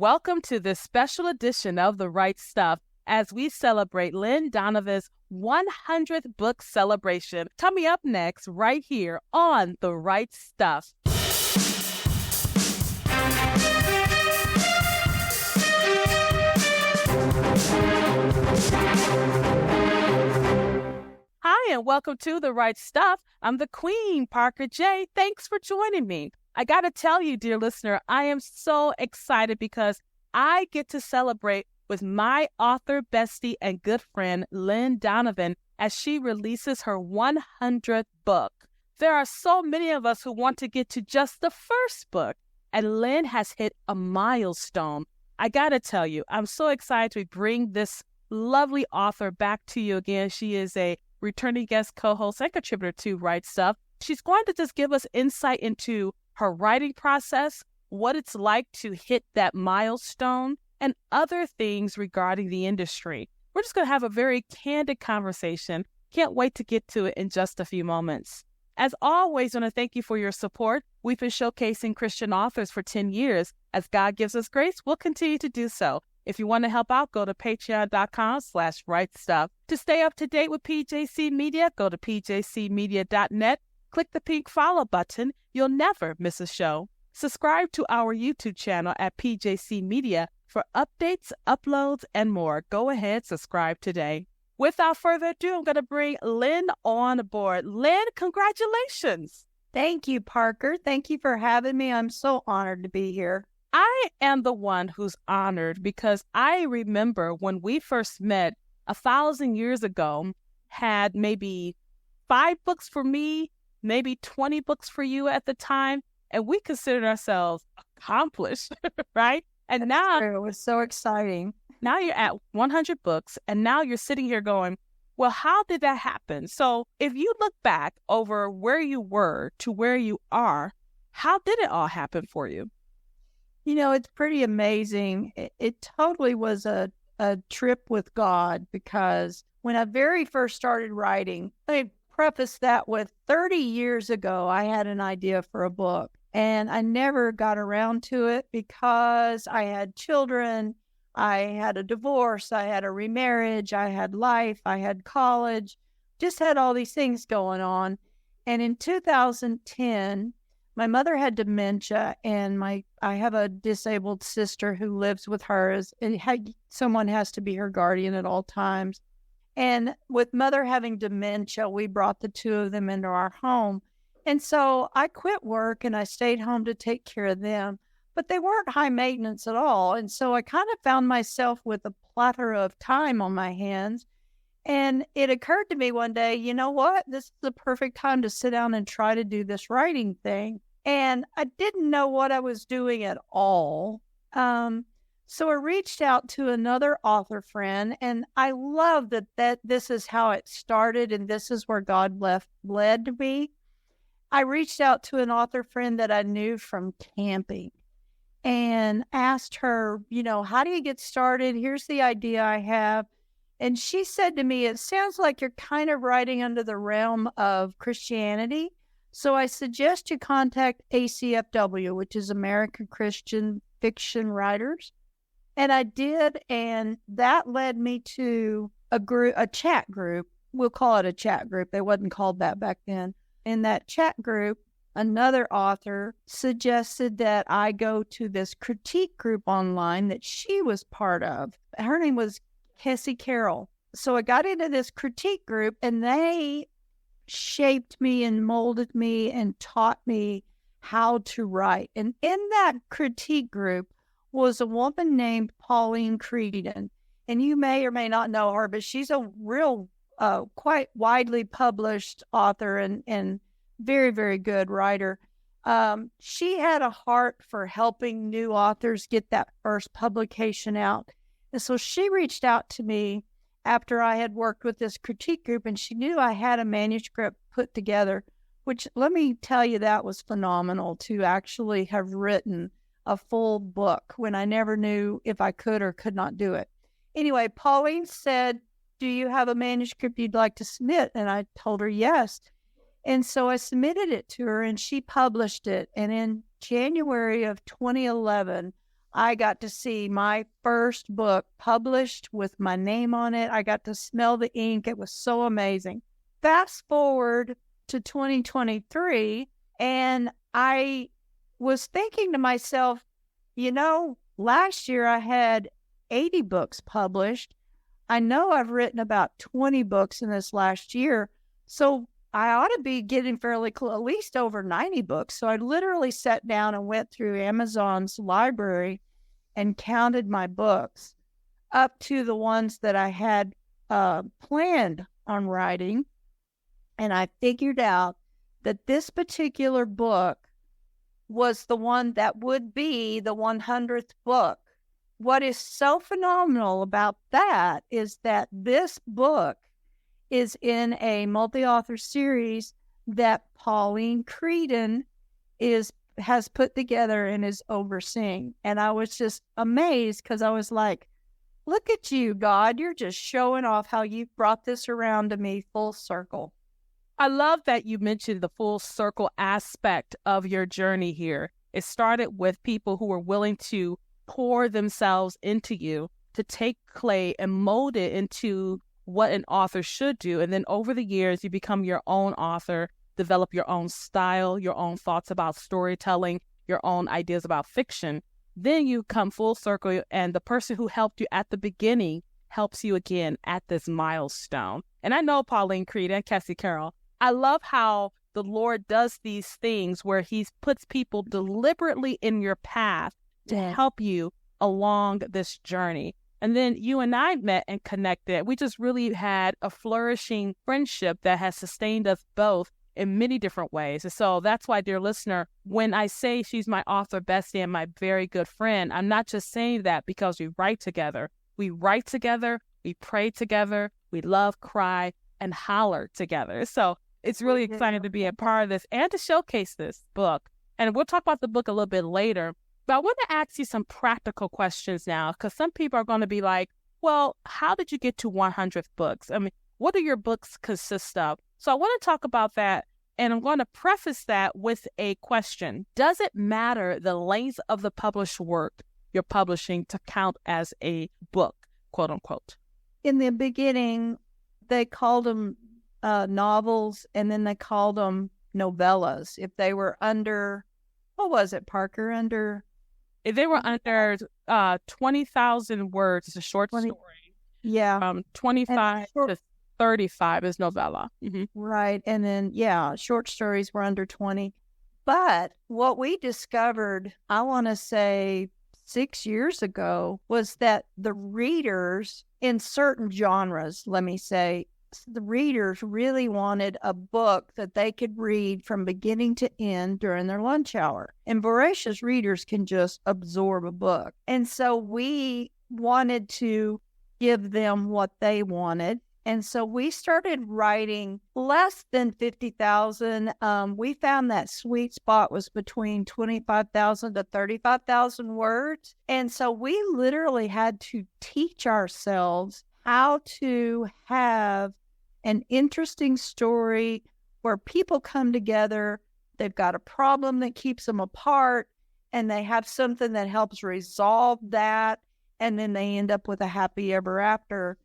Welcome to this special edition of The Right Stuff as we celebrate Lynn Donovan's 100th book celebration. Coming up next, right here on The Right Stuff. Hi, and welcome to The Right Stuff. I'm the Queen, Parker J. Thanks for joining me. I got to tell you, dear listener, I am so excited because I get to celebrate with my author, bestie, and good friend, Lynn Donovan, as she releases her 100th book. There are so many of us who want to get to just the first book, and Lynn has hit a milestone. I got to tell you, I'm so excited to bring this lovely author back to you again. She is a returning guest co-host and contributor to Right Stuff. She's going to just give us insight into her writing process, what it's like to hit that milestone, and other things regarding the industry. We're just going to have a very candid conversation. Can't wait to get to it in just a few moments. As always, I want to thank you for your support. We've been showcasing Christian authors for 10 years. As God gives us grace, we'll continue to do so. If you want to help out, go to patreon.com/rightstuff. To stay up to date with PJC Media, go to pjcmedia.net. Click the pink follow button. You'll never miss a show. Subscribe to our YouTube channel at PJC Media for updates, uploads, and more. Go ahead, subscribe today. Without further ado, I'm going to bring Lynn on board. Lynn, congratulations. Thank you, Parker. Thank you for having me. I'm so honored to be here. I am the one who's honored because I remember when we first met 1,000 years ago, had maybe 5 books for me, maybe 20 books for you at the time, and we considered ourselves accomplished, right? And now it was so exciting. Now you're at 100 books, and now you're sitting here going, well, how did that happen? So if you look back over where you were to where you are, how did it all happen for you? You know, it's pretty amazing. It totally was a trip with God, because when I very first started writing, let me preface that with 30 years ago, I had an idea for a book, and I never got around to it because I had children, I had a divorce, I had a remarriage, I had life, I had college, just had all these things going on. And in 2010, my mother had dementia, and I have a disabled sister who lives with her. Someone has to be her guardian at all times. And with mother having dementia, we brought the two of them into our home. And so I quit work and I stayed home to take care of them. But they weren't high maintenance at all. And so I kind of found myself with a plethora of time on my hands. And it occurred to me one day, you know what? This is the perfect time to sit down and try to do this writing thing. And I didn't know what I was doing at all. So I reached out to another author friend, and I love that this is how it started, and this is where God led me. I reached out to an author friend that I knew from camping and asked her, you know, how do you get started? Here's the idea I have. And she said to me, it sounds like you're kind of writing under the realm of Christianity. So I suggest you contact ACFW, which is American Christian Fiction Writers. And I did, and that led me to a chat group. We'll call it a chat group. They wasn't called that back then. In that chat group, another author suggested that I go to this critique group online that she was part of. Her name was Kessie Carroll. So I got into this critique group, and they shaped me and molded me and taught me how to write. And in that critique group was a woman named Pauline Creedon. And you may or may not know her, but she's a real, quite widely published author and very, very good writer. She had a heart for helping new authors get that first publication out. And so she reached out to me after I had worked with this critique group, and she knew I had a manuscript put together, which, let me tell you, that was phenomenal to actually have written a full book when I never knew if I could or could not do it. Anyway, Pauline said, do you have a manuscript you'd like to submit? And I told her yes. And so I submitted it to her, and she published it. And in January of 2011, I got to see my first book published with my name on it. I got to smell the ink. It was so amazing. Fast forward to 2023, and I was thinking to myself, last year I had 80 books published. I know I've written about 20 books in this last year, so I ought to be getting fairly close, at least over 90 books. So I literally sat down and went through Amazon's library and counted my books up to the ones that I had planned on writing. And I figured out that this particular book was the one that would be the 100th book. What is so phenomenal about that is that this book is in a multi-author series that Pauline Creedon has put together and is overseeing. And I was just amazed because I was like, look at you, God. You're just showing off how you brought this around to me full circle. I love that you mentioned the full circle aspect of your journey here. It started with people who were willing to pour themselves into you, to take clay and mold it into what an author should do. And then over the years, you become your own author, develop your own style, your own thoughts about storytelling, your own ideas about fiction. Then you come full circle, and the person who helped you at the beginning helps you again at this milestone. And I know Pauline Creed and Cassie Carroll. I love how the Lord does these things where he puts people deliberately in your path to help you along this journey. And then you and I met and connected. We just really had a flourishing friendship that has sustained us both in many different ways. And so that's why, dear listener, when I say she's my author bestie and my very good friend, I'm not just saying that because we write together. We write together, we pray together, we love, cry, and holler together. So it's really exciting to be a part of this and to showcase this book. And we'll talk about the book a little bit later. But I want to ask you some practical questions now, because some people are going to be like, well, how did you get to 100 books? I mean, what do your books consist of? So I want to talk about that, and I'm going to preface that with a question. Does it matter the length of the published work you're publishing to count as a book, quote unquote? In the beginning, they called them novels, and then they called them novellas. If they were under, what was it, Parker? If they were under 20,000 words, it's a short story. Yeah. 25 to 35 is novella. Mm-hmm. Right. And then, short stories were under 20. But what we discovered, I want to say 6 years ago, was that the readers in certain genres, let me say, the readers really wanted a book that they could read from beginning to end during their lunch hour. And voracious readers can just absorb a book. And so we wanted to give them what they wanted. And so we started writing less than 50,000. We found that sweet spot was between 25,000 to 35,000 words. And so we literally had to teach ourselves how to have an interesting story where people come together, they've got a problem that keeps them apart, and they have something that helps resolve that, and then they end up with a happy ever after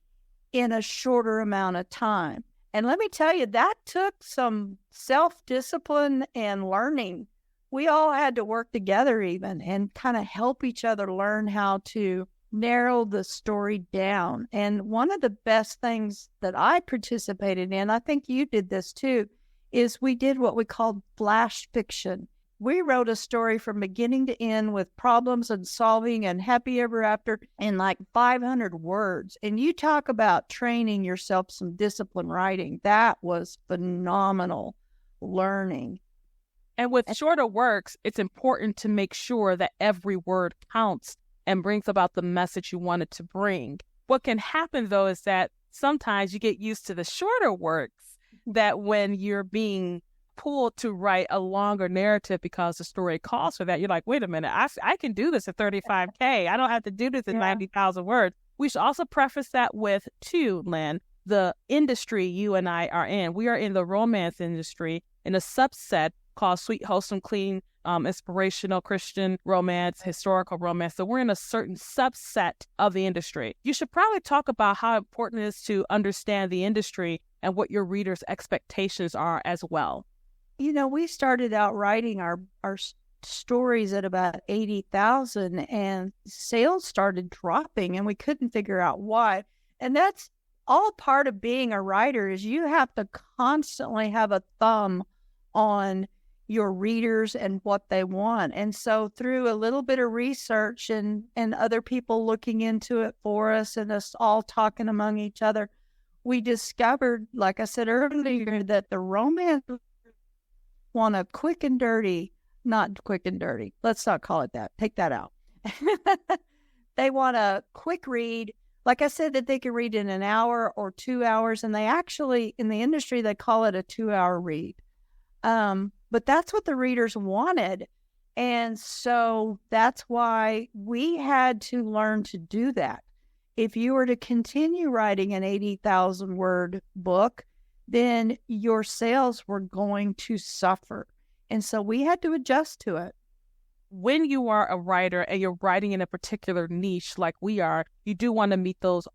in a shorter amount of time. And let me tell you, that took some self-discipline and learning. We all had to work together even and kind of help each other learn how to narrow the story down. And one of the best things that I participated in, I think you did this too, is we did what we called flash fiction. We wrote a story from beginning to end with problems and solving and happy ever after in like 500 words. And you talk about training yourself some discipline writing. That was phenomenal learning. And with shorter works, it's important to make sure that every word counts and brings about the message you wanted to bring. What can happen, though, is that sometimes you get used to the shorter works, that when you're being pulled to write a longer narrative because the story calls for that, you're like, wait a minute, I can do this at 35K. I don't have to do this at 90,000 words. We should also preface that with, too, Lynn, the industry you and I are in. We are in the romance industry in a subset called Sweet, Wholesome, Clean inspirational Christian romance, historical romance. So we're in a certain subset of the industry. You should probably talk about how important it is to understand the industry and what your readers' expectations are as well. We started out writing our stories at about 80,000, and sales started dropping, and we couldn't figure out why. And that's all part of being a writer, is you have to constantly have a thumb on your readers and what they want. And so through a little bit of research and other people looking into it for us and us all talking among each other, we discovered, like I said earlier, that the romance want a quick and dirty, not quick and dirty. Let's not call it that. Take that out. They want a quick read. Like I said, that they can read in an hour or 2 hours. And they actually, in the industry, they call it a 2-hour read. But that's what the readers wanted. And so that's why we had to learn to do that. If you were to continue writing an 80,000 word book, then your sales were going to suffer. And so we had to adjust to it. When you are a writer and you're writing in a particular niche like we are, you do want to meet those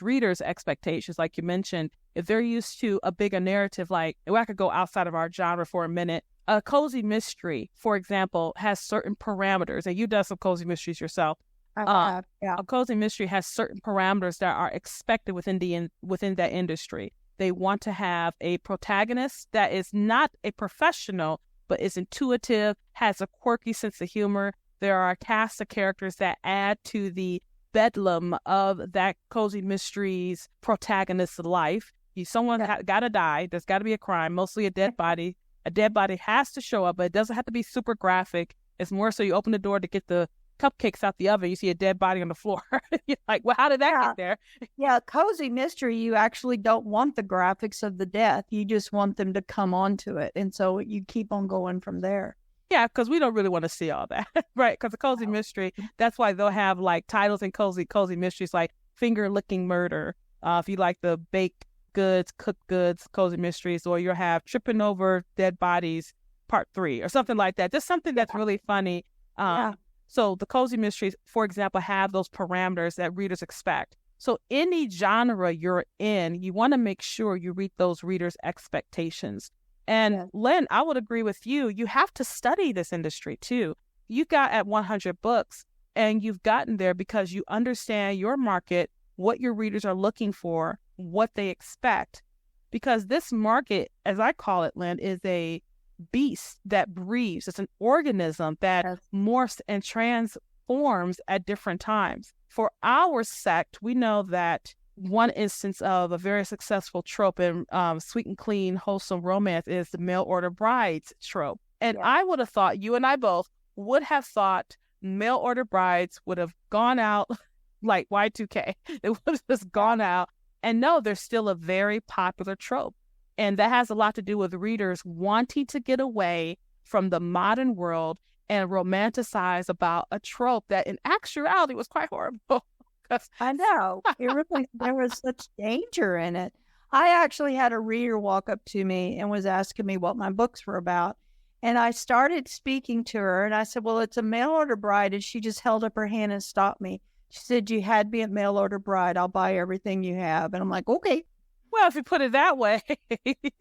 readers' expectations. Like you mentioned, if they're used to a bigger narrative, like, I could go outside of our genre for a minute. A cozy mystery, for example, has certain parameters, and you done some cozy mysteries yourself. Yeah. A cozy mystery has certain parameters that are expected within that industry. They want to have a protagonist that is not a professional, but is intuitive, has a quirky sense of humor. There are a cast of characters that add to the bedlam of that cozy mystery's protagonist's life. Someone got to die. There's got to be a crime, mostly a dead body. A dead body has to show up, but it doesn't have to be super graphic. It's more so you open the door to get the cupcakes out the oven, you see a dead body on the floor. You're like, well, how did that get there? Yeah, cozy mystery, you actually don't want the graphics of the death. You just want them to come onto it. And so you keep on going from there. Yeah, because we don't really want to see all that, right? Because a cozy mystery, that's why they'll have like titles in cozy mysteries like finger-licking murder. If you like the baked goods, cooked goods, cozy mysteries, or you'll have tripping over dead bodies, part 3, or something like that. Just something that's really funny. So the cozy mysteries, for example, have those parameters that readers expect. So any genre you're in, you want to make sure you read those readers' expectations. And Lynn, I would agree with you. You have to study this industry too. You got at 100 books, and you've gotten there because you understand your market, what your readers are looking for, what they expect. Because this market, as I call it, Lynn, is a beast that breathes. It's an organism that morphs and transforms at different times. For our sect, we know that one instance of a very successful trope in sweet and clean, wholesome romance is the mail order brides trope. And I would have thought, you and I both would have thought mail order brides would have gone out like Y2K. It would have just gone out. And no, they're still a very popular trope. And that has a lot to do with readers wanting to get away from the modern world and romanticize about a trope that in actuality was quite horrible. I know. There was such danger in it. I actually had a reader walk up to me and was asking me what my books were about. And I started speaking to her, and I said, well, it's a mail order bride. And she just held up her hand and stopped me. She said, you had me at mail order bride. I'll buy everything you have. And I'm like, okay. Well, if you put it that way,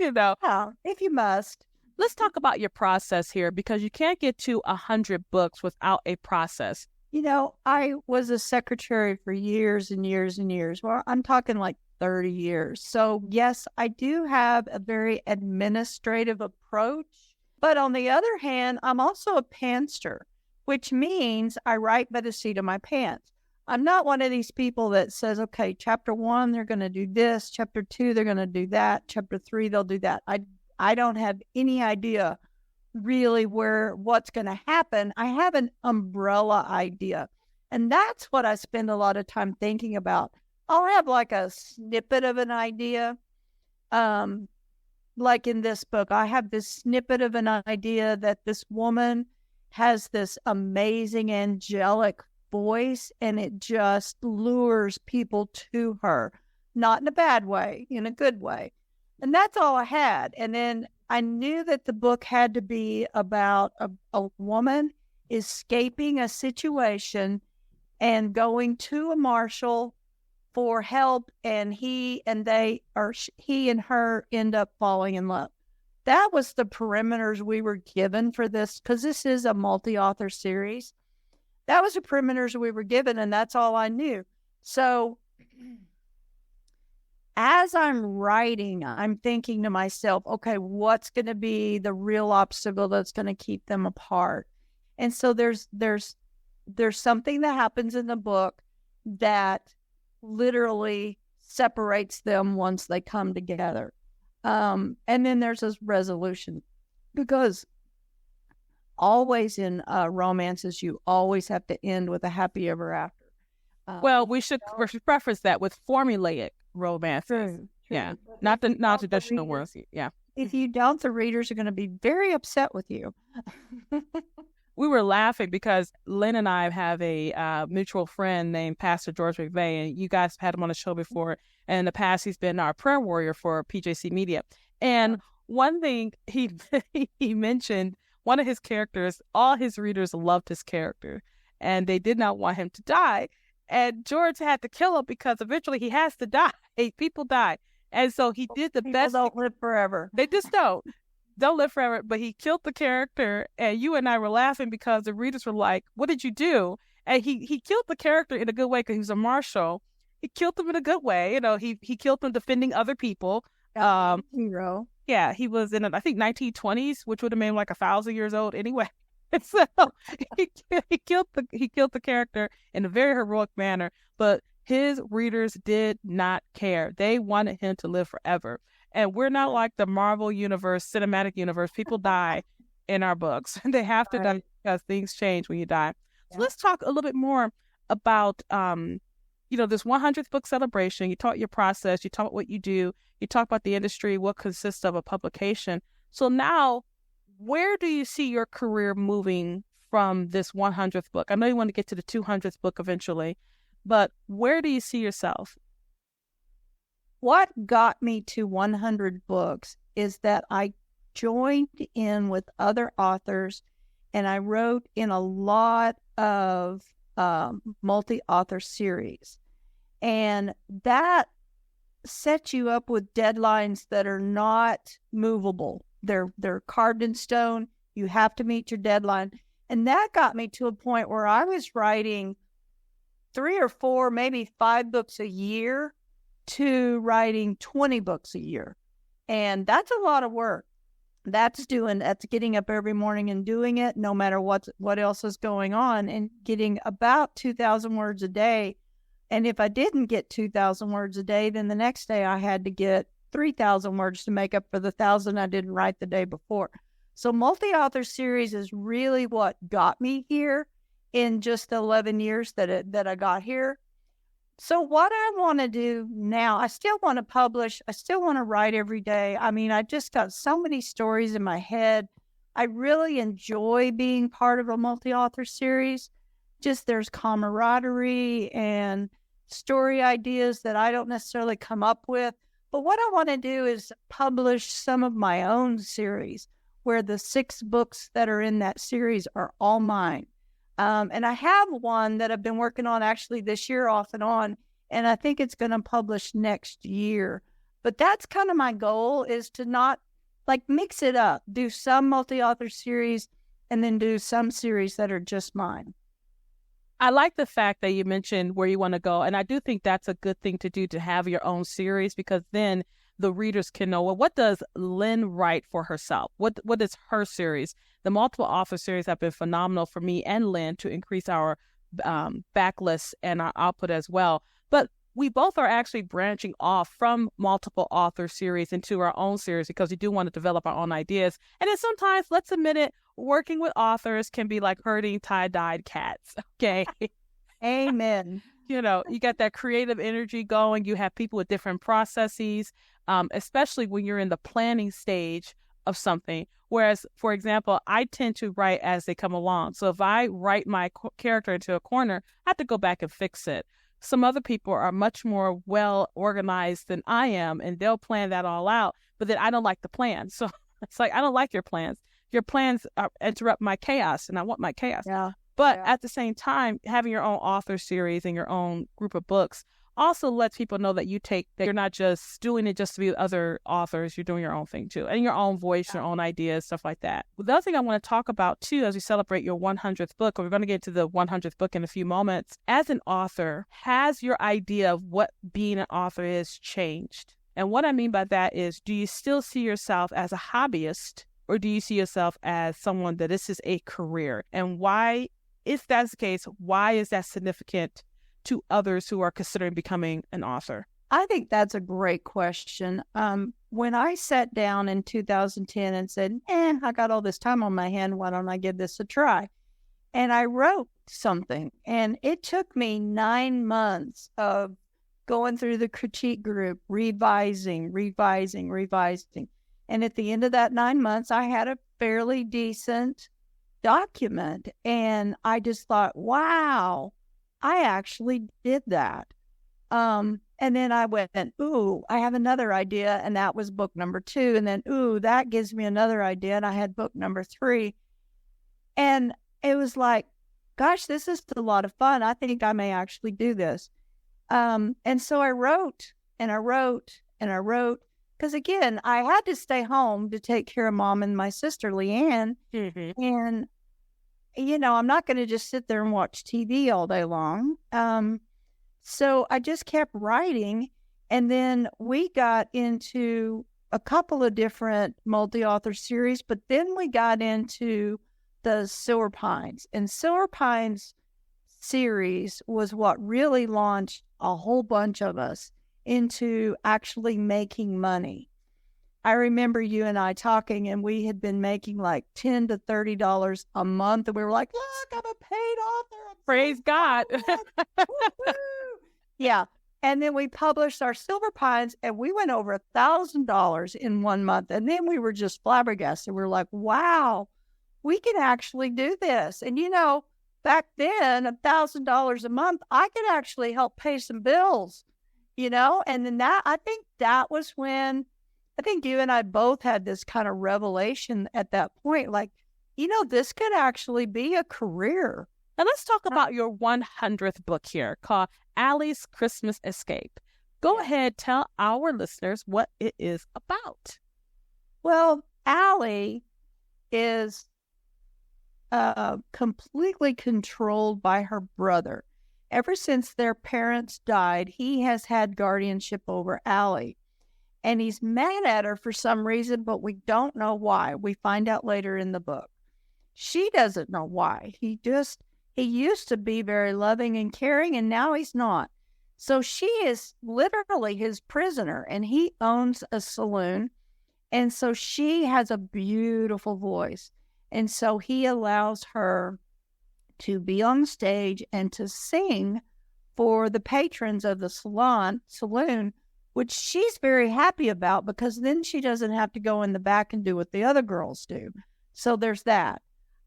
Yeah, if you must. Let's talk about your process here, because you can't get to 100 books without a process. I was a secretary for years and years and years. Well, I'm talking like 30 years. So yes, I do have a very administrative approach. But on the other hand, I'm also a pantser, which means I write by the seat of my pants. I'm not one of these people that says, okay, chapter 1, they're going to do this. Chapter 2, they're going to do that. Chapter 3, they'll do that. I don't have any idea really what's going to happen. I have an umbrella idea. And that's what I spend a lot of time thinking about. I'll have like a snippet of an idea. Like in this book, I have this snippet of an idea that this woman has this amazing angelic voice, and it just lures people to her, not in a bad way, in a good way. And that's all I had. And then I knew that the book had to be about a woman escaping a situation and going to a marshal for help, and he and her end up falling in love. That was the perimeters we were given for this, because this is a multi-author series. That was the perimeters we were given, and that's all I knew. So as I'm writing, I'm thinking to myself, okay, what's going to be the real obstacle that's going to keep them apart? And so there's something that happens in the book that literally separates them once they come together. And then there's this resolution, because always in romances, you always have to end with a happy ever after. Well, we should preface that with formulaic romance. True. Yeah, not the non-traditional ones. Yeah. If you don't, the readers are going to be very upset with you. We were laughing because Lynn and I have a mutual friend named Pastor George McVeigh, and you guys had him on the show before. And in the past, he's been our prayer warrior for PJC Media. And one thing he mentioned, one of his characters, all his readers loved his character, and they did not want him to die. And George had to kill him because eventually he has to die. People die. And so he did the best. People don't live forever. They just don't live forever. But he killed the character. And you and I were laughing because the readers were like, what did you do? And he killed the character in a good way because he was a marshal. He killed them in a good way. You know, he killed them defending other people. Hero. Yeah, he was in, I think, 1920s, which would have made him like 1,000 years old anyway. So he killed the character in a very heroic manner, but his readers did not care. They wanted him to live forever. And we're not like the Marvel universe, cinematic universe. People die in our books. They have to die because things change when you die. So let's talk a little bit more about this 100th book celebration. You taught your process, you taught what you do, you talk about the industry, what consists of a publication. So now, where do you see your career moving from this 100th book? I know you want to get to the 200th book eventually, but where do you see yourself? What got me to 100 books is that I joined in with other authors, and I wrote in a lot of multi-author series. And that sets you up with deadlines that are not movable. They're carved in stone. You have to meet your deadline. And that got me to a point where I was writing 3 or 4, maybe 5 books a year to writing 20 books a year. And that's a lot of work. That's getting up every morning and doing it, no matter what else is going on, and getting about 2,000 words a day. And if I didn't get 2,000 words a day, then the next day I had to get 3,000 words to make up for the 1,000 I didn't write the day before. So multi-author series is really what got me here in just the 11 years that I got here. So what I want to do now, I still want to publish. I still want to write every day. I mean, I just got so many stories in my head. I really enjoy being part of a multi-author series. Just there's camaraderie and story ideas that I don't necessarily come up with. But what I want to do is publish some of my own series where the 6 books that are in that series are all mine. And I have one that I've been working on actually this year off and on, and I think it's going to publish next year. But that's kind of my goal, is to not mix it up, do some multi-author series and then do some series that are just mine. I like the fact that you mentioned where you want to go. And I do think that's a good thing to do, to have your own series, because then the readers can know, well, what does Lynn write for herself? What is her series? The multiple author series have been phenomenal for me and Lynn to increase our backlist and our output as well. But we both are actually branching off from multiple author series into our own series because we do want to develop our own ideas. And then sometimes, let's admit it, working with authors can be like herding tie-dyed cats. Okay. Amen. You got that creative energy going. You have people with different processes, especially when you're in the planning stage of something. Whereas, for example, I tend to write as they come along. So if I write my character into a corner, I have to go back and fix it. Some other people are much more well organized than I am, and they'll plan that all out. But then I don't like the plan. So It's like, I don't like your plans. Your plans interrupt my chaos, and I want my chaos. Yeah. But Yeah. at the same time, having your own author series and your own group of books also lets people know that you're not just doing it just to be with other authors. You're doing your own thing too, and your own voice, your own ideas, stuff like that. The other thing I want to talk about too, as we celebrate your 100th book, we're going to get to the 100th book in a few moments. As an author, has your idea of what being an author is changed? And what I mean by that is, do you still see yourself as a hobbyist, or do you see yourself as someone that this is a career? And why, if that's the case, why is that significant to others who are considering becoming an author? I think that's a great question. When I sat down in 2010 and said, I got all this time on my hand, why don't I give this a try? And I wrote something, and it took me 9 months of going through the critique group, revising. And at the end of that 9 months, I had a fairly decent document. And I just thought, wow, I actually did that. And then I went, ooh, I have another idea. And that was book number 2. And then, ooh, that gives me another idea. And I had book number 3. And it was like, gosh, this is a lot of fun. I think I may actually do this. And so I wrote, because again, I had to stay home to take care of Mom and my sister, Leanne. Mm-hmm. And, I'm not going to just sit there and watch TV all day long. So I just kept writing. And then we got into a couple of different multi-author series, but then we got into the Silver Pines. And Silver Pines series was what really launched a whole bunch of us into actually making money. I remember you and I talking, and we had been making like $10 to $30 a month, and we were like, look, I'm a paid author. Praise God. Yeah. And then we published our Silver Pines, and we went over $1,000 in 1 month. And then we were just flabbergasted. We were like, wow, we can actually do this. And back then, $1,000 a month, I could actually help pay some bills, and then I think that was when, I think you and I both had this kind of revelation at that point, like, this could actually be a career. Now let's talk about your 100th book here, called Allie's Christmas Escape. Go ahead, tell our listeners what it is about. Well, Allie is completely controlled by her brother. Ever since their parents died, he has had guardianship over Allie. And he's mad at her for some reason, but we don't know why. We find out later in the book. She doesn't know why. He used to be very loving and caring, and now he's not. So she is literally his prisoner, and he owns a saloon. And so she has a beautiful voice. And so he allows her to be on stage and to sing for the patrons of the saloon, which she's very happy about, because then she doesn't have to go in the back and do what the other girls do. So there's that.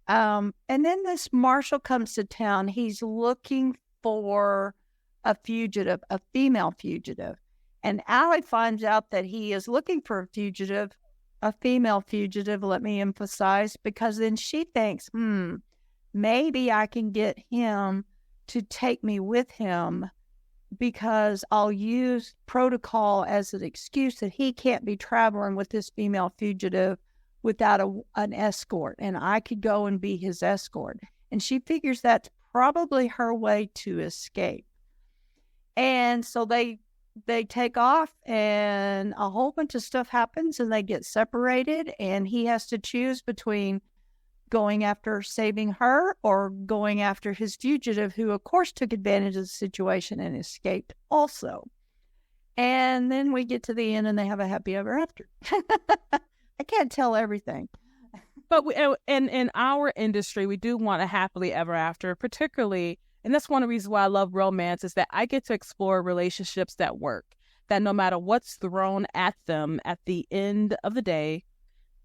And then this marshal comes to town. He's looking for a fugitive, a female fugitive. And Allie finds out that he is looking for a female fugitive, let me emphasize, because then she thinks, maybe I can get him to take me with him, because I'll use protocol as an excuse that he can't be traveling with this female fugitive without an escort, and I could go and be his escort. And she figures that's probably her way to escape. And so they take off, and a whole bunch of stuff happens, and they get separated, and he has to choose between going after saving her or going after his fugitive, who of course took advantage of the situation and escaped also. And then we get to the end, and they have a happy ever after. I can't tell everything. But in our industry, we do want a happily ever after, particularly, and that's one of the reasons why I love romance, is that I get to explore relationships that work, that no matter what's thrown at them, at the end of the day,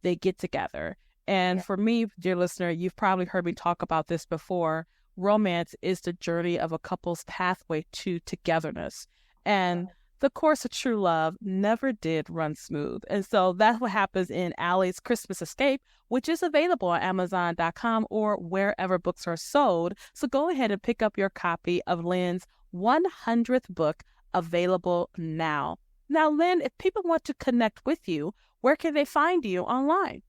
they get together. And for me, dear listener, you've probably heard me talk about this before. Romance is the journey of a couple's pathway to togetherness. And the course of true love never did run smooth. And so that's what happens in Allie's Christmas Escape, which is available on Amazon.com or wherever books are sold. So go ahead and pick up your copy of Lynn's 100th book, available now. Now, Lynn, if people want to connect with you, where can they find you online?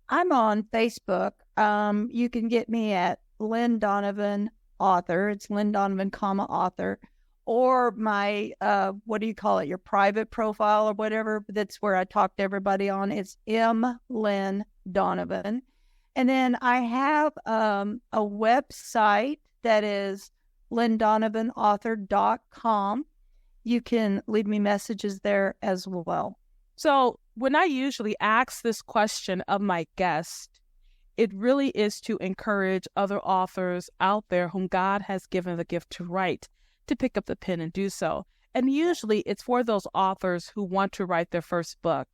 I'm on Facebook. You can get me at Lynn Donovan author. It's Lynn Donovan, author. Or my, what do you call it? Your private profile or whatever. That's where I talk to everybody on. It's Lynn Donovan. And then I have a website that is lynnDonovanauthor.com. You can leave me messages there as well. So when I usually ask this question of my guest, it really is to encourage other authors out there whom God has given the gift to write to pick up the pen and do so. And usually it's for those authors who want to write their first book.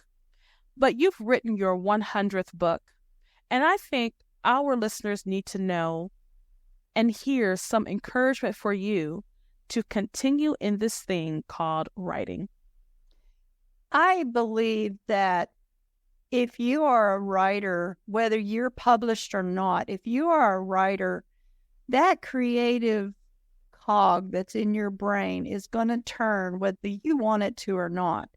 But you've written your 100th book. And I think our listeners need to know and hear some encouragement for you to continue in this thing called writing. I believe that if you are a writer, whether you're published or not, if you are a writer, that creative cog that's in your brain is going to turn whether you want it to or not.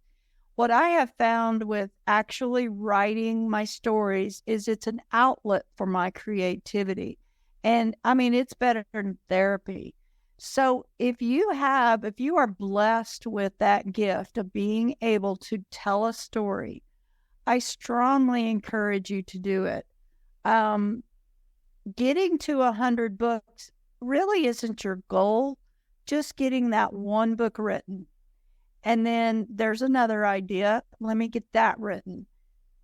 What I have found with actually writing my stories is it's an outlet for my creativity. And I mean, it's better than therapy. So if you are blessed with that gift of being able to tell a story, I strongly encourage you to do it. Getting to 100 books really isn't your goal, just getting that one book written. And then there's another idea. Let me get that written.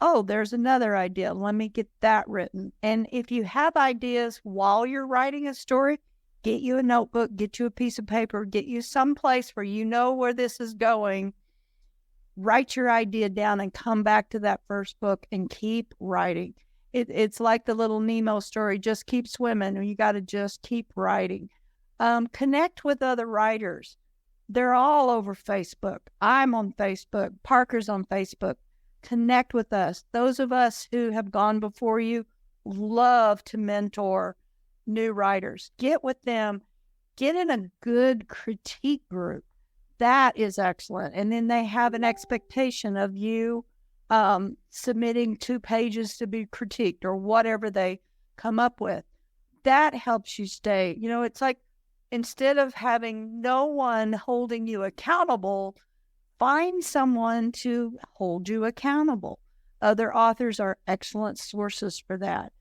Oh, there's another idea. Let me get that written. And if you have ideas while you're writing a story, get you a notebook, get you a piece of paper, get you someplace where you know where this is going. Write your idea down and come back to that first book and keep writing. It's like the little Nemo story, just keep swimming, and you got to just keep writing. Connect with other writers. They're all over Facebook. I'm on Facebook. Parker's on Facebook. Connect with us. Those of us who have gone before you love to mentor new writers. Get with them. Get in a good critique group. That is excellent. And then they have an expectation of you submitting 2 pages to be critiqued or whatever they come up with. That helps you stay. You know, it's like instead of having no one holding you accountable, find someone to hold you accountable. Other authors are excellent sources for that.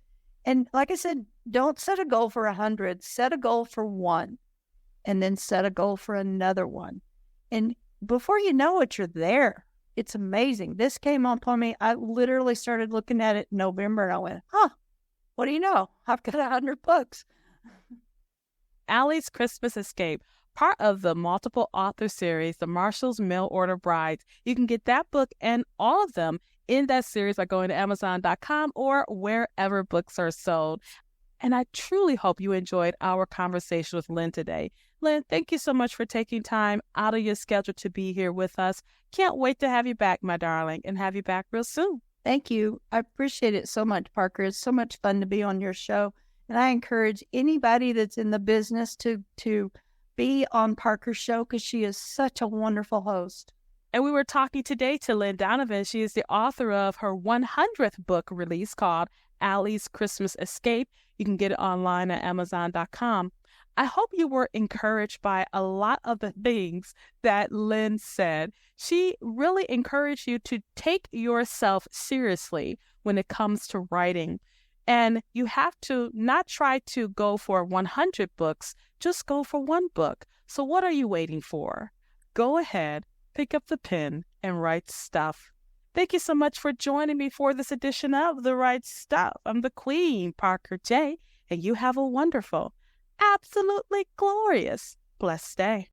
And like I said, don't set a goal for 100. Set a goal for 1, and then set a goal for another one. And before you know it, you're there. It's amazing. This came upon me. I literally started looking at it in November, and I went, what do you know? I've got 100 books. Allie's Christmas Escape, part of the multiple author series, The Marshal's Mail Order Brides. You can get that book and all of them in that series by going to Amazon.com or wherever books are sold. And I truly hope you enjoyed our conversation with Lynn today. Lynn, thank you so much for taking time out of your schedule to be here with us. Can't wait to have you back, my darling, and have you back real soon. Thank you. I appreciate it so much, Parker. It's so much fun to be on your show. And I encourage anybody that's in the business to be on Parker's show because she is such a wonderful host. And we were talking today to Lynn Donovan. She is the author of her 100th book release called Allie's Christmas Escape. You can get it online at Amazon.com. I hope you were encouraged by a lot of the things that Lynn said. She really encouraged you to take yourself seriously when it comes to writing. And you have to not try to go for 100 books, just go for 1 book. So what are you waiting for? Go ahead, pick up the pen, and write stuff. Thank you so much for joining me for this edition of The Right Stuff. I'm the Queen, Parker J., and you have a wonderful, absolutely glorious, blessed day.